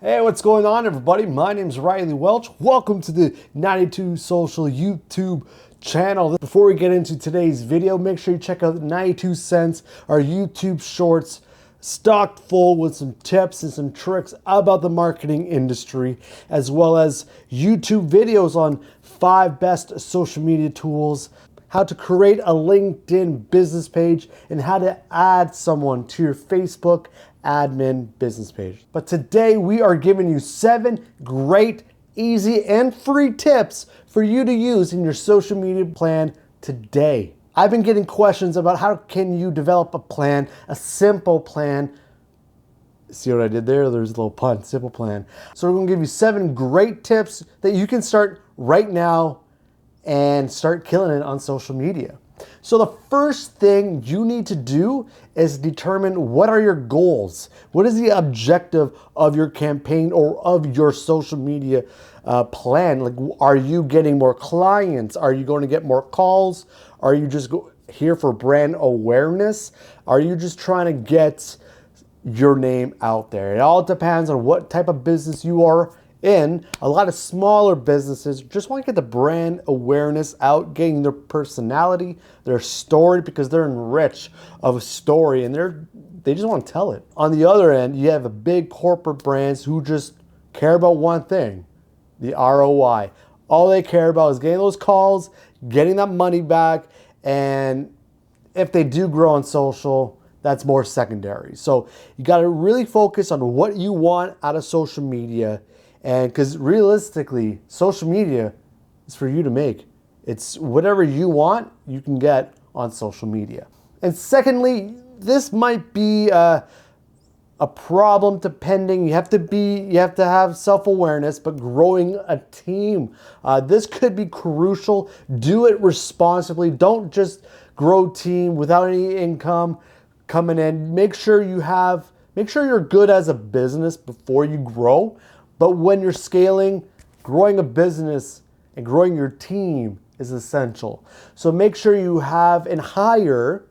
Hey, what's going on, everybody? My name's Riley Welch. Welcome to the 92 Social YouTube channel. Before we get into today's video, make sure you check out 92 Cents, our YouTube shorts, stocked full with some tips and some tricks about the marketing industry, as well as YouTube videos on 5 best social media tools, how to create a LinkedIn business page, and how to add someone to your Facebook admin business page. But today we are giving you 7 great, easy, and free tips for you to use in your social media plan today. I've been getting questions about how can you develop a plan, a simple plan. See what I did there? There's a little pun, simple plan. So we're gonna give you 7 great tips that you can start right now and start killing it on social media. So the first thing you need to do is determine what are your goals. What is the objective of your campaign or of your social media plan? Like, are you getting more clients? Are you going to get more calls? Are you just here for brand awareness? Are you just trying to get your name out there? It all depends on what type of business you are in. A lot of smaller businesses just want to get the brand awareness out, getting their personality, their story, because they're enriched of a story and they just want to tell it. On the other end, you have a big corporate brands who just care about one thing, the ROI. All they care about is getting those calls, getting that money back, and if they do grow on social, that's more secondary. So you got to really focus on what you want out of social media. And because realistically, social media is for you to make. It's whatever you want, you can get on social media. And secondly, this might be a problem depending. You have to have self-awareness, but growing a team. This could be crucial. Do it responsibly. Don't just grow a team without any income coming in. Make sure you're good as a business before you grow. But when you're scaling, growing a business and growing your team is essential. So make sure you have and hire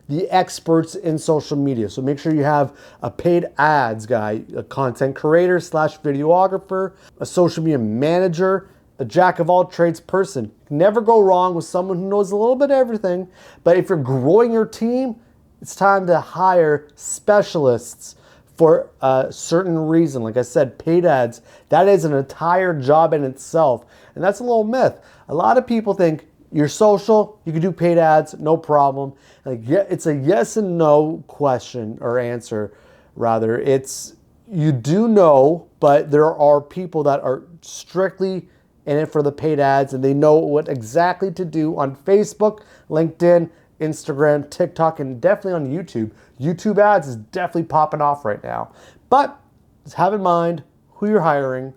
the experts in social media. So make sure you have a paid ads guy, a content creator / videographer, a social media manager, a jack of all trades person. Never go wrong with someone who knows a little bit of everything. But if you're growing your team, it's time to hire specialists for a certain reason. Like I said, paid ads, that is an entire job in itself. And that's a little myth. A lot of people think you're social, you can do paid ads, no problem. Like, yeah, it's a yes and no question or answer, rather. It's, you do know, but there are people that are strictly in it for the paid ads and they know what exactly to do on Facebook, LinkedIn, Instagram, TikTok, and definitely on YouTube. YouTube ads is definitely popping off right now. But just have in mind who you're hiring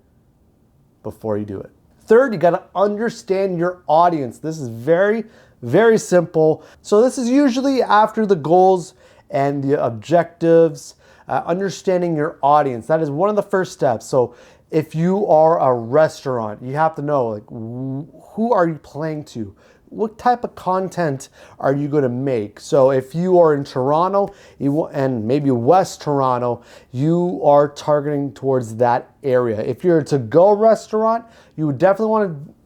before you do it. Third, you got to understand your audience. This is very, very simple. So this is usually after the goals and the objectives, understanding your audience. That is one of the first steps. So if you are a restaurant, you have to know, like, who are you playing to? What type of content are you going to make? So if you are in Toronto and maybe West Toronto, you are targeting towards that area. If you're a to-go restaurant, you would definitely want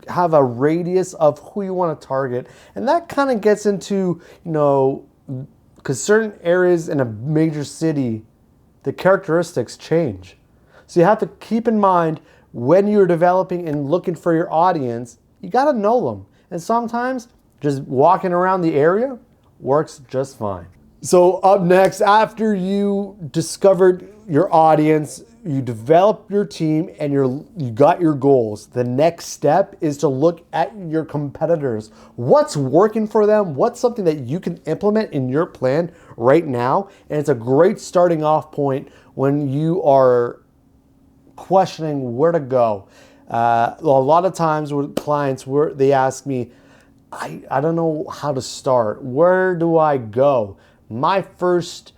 to have a radius of who you want to target. And that kind of gets into, because certain areas in a major city, the characteristics change. So you have to keep in mind when you're developing and looking for your audience, you got to know them. And sometimes just walking around the area works just fine. So up next, after you discovered your audience, you developed your team, and you got your goals, the next step is to look at your competitors. What's working for them? What's something that you can implement in your plan right now? And it's a great starting off point when you are questioning where to go. A lot of times with clients, they ask me, I don't know how to start. Where do I go? My first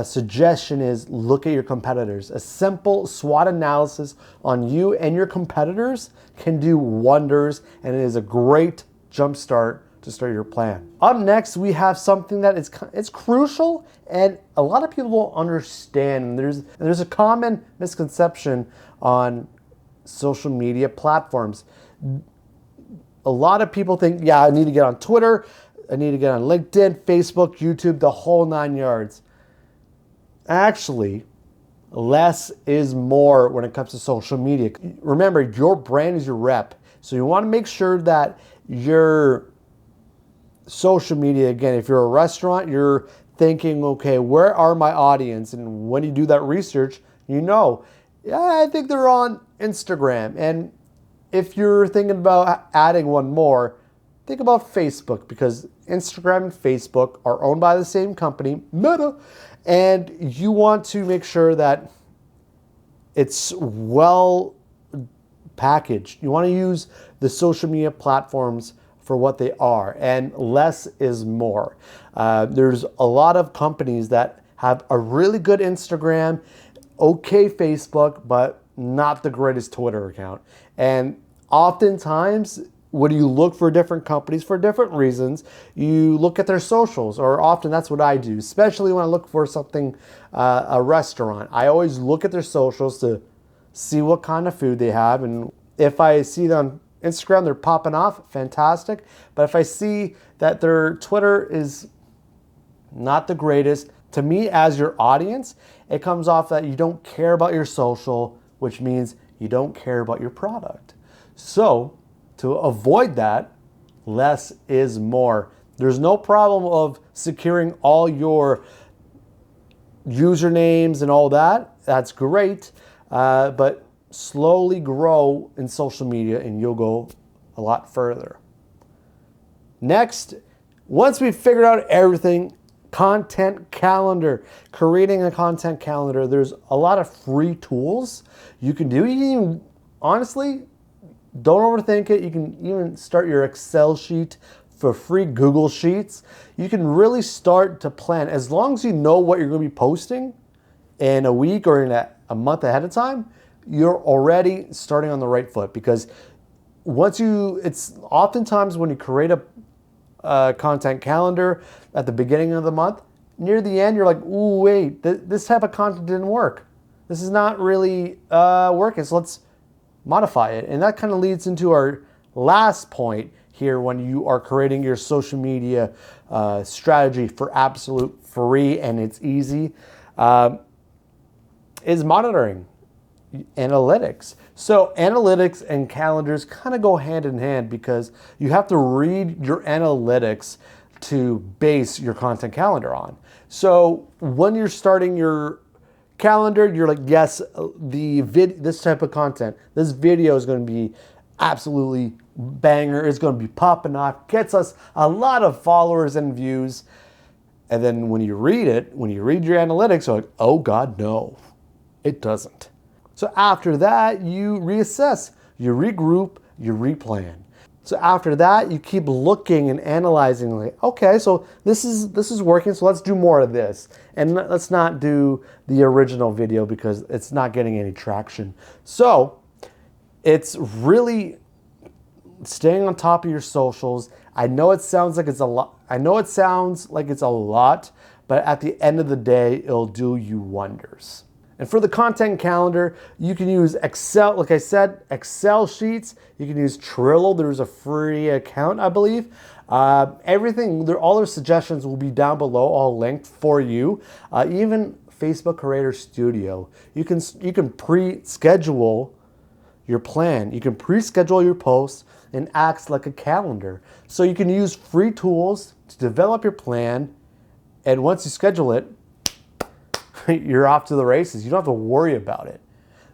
suggestion is look at your competitors. A simple SWOT analysis on you and your competitors can do wonders, and it is a great jump start to start your plan. Up next, we have something that it's crucial and a lot of people don't understand. There's a common misconception on social media platforms. A lot of people think, yeah, I need to get on Twitter, I need to get on LinkedIn, Facebook, YouTube, the whole 9 yards. Actually, less is more when it comes to social media. Remember, your brand is your rep. So you want to make sure that your social media, again, if you're a restaurant, you're thinking, okay, where are my audience? And when you do that research, you know, yeah, I think they're on Instagram. And if you're thinking about adding one more, think about Facebook, because Instagram and Facebook are owned by the same company, Meta, and you want to make sure that it's well packaged. You want to use the social media platforms for what they are, and less is more. There's a lot of companies that have a really good Instagram, okay Facebook, but not the greatest Twitter account. And oftentimes, when you look for different companies for different reasons, you look at their socials, or often that's what I do, especially when I look for something, a restaurant. I always look at their socials to see what kind of food they have, and if I see them on Instagram, they're popping off, fantastic. But if I see that their Twitter is not the greatest, to me as your audience, it comes off that you don't care about your social, which means you don't care about your product. So to avoid that, less is more. There's no problem of securing all your usernames and all that. That's great, but slowly grow in social media and you'll go a lot further. Next, once we've figured out everything, content calendar. Creating a content calendar, there's a lot of free tools you can do. You can even, honestly, don't overthink it. You can even start your Excel sheet for free, Google Sheets. You can really start to plan. As long as you know what you're going to be posting in a week or in a month ahead of time, you're already starting on the right foot. Because it's oftentimes when you create a content calendar at the beginning of the month, near the end, you're like, ooh, wait, this type of content didn't work. This is not really working, so let's modify it. And that kind of leads into our last point here when you are creating your social media strategy for absolute free, and it's easy, is monitoring. Analytics. So analytics and calendars kind of go hand in hand, because you have to read your analytics to base your content calendar on. So when you're starting your calendar, you're like, yes, this type of content, this video is going to be absolutely banger. It's going to be popping off, gets us a lot of followers and views. And then when you read your analytics, you're like, oh God, no, it doesn't. So after that, you reassess, you regroup, you replan. So after that, you keep looking and analyzing, like, okay, so this is working, so let's do more of this. And let's not do the original video because it's not getting any traction. So it's really staying on top of your socials. I know it sounds like it's a lot. But at the end of the day, it'll do you wonders. And for the content calendar, you can use Excel, like I said, Excel sheets. You can use Trello. There's a free account, I believe. All their suggestions will be down below, all linked for you. Even Facebook Creator Studio. You can pre-schedule your plan. You can pre-schedule your posts and acts like a calendar. So you can use free tools to develop your plan. And once you schedule it, you're off to the races. You don't have to worry about it.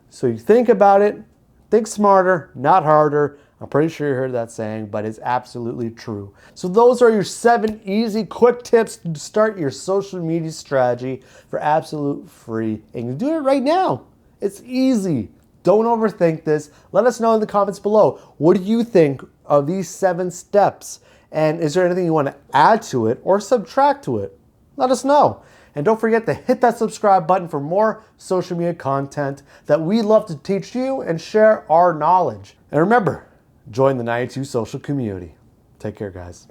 So you think about it, think smarter, not harder. I'm pretty sure you heard that saying, but it's absolutely true. So those are your 7 easy, quick tips to start your social media strategy for absolute free. And you can do it right now. It's easy. Don't overthink this. Let us know in the comments below. What do you think of these 7 steps? And is there anything you want to add to it or subtract to it? Let us know. And don't forget to hit that subscribe button for more social media content that we love to teach you and share our knowledge. And remember, join the 92 Social community. Take care, guys.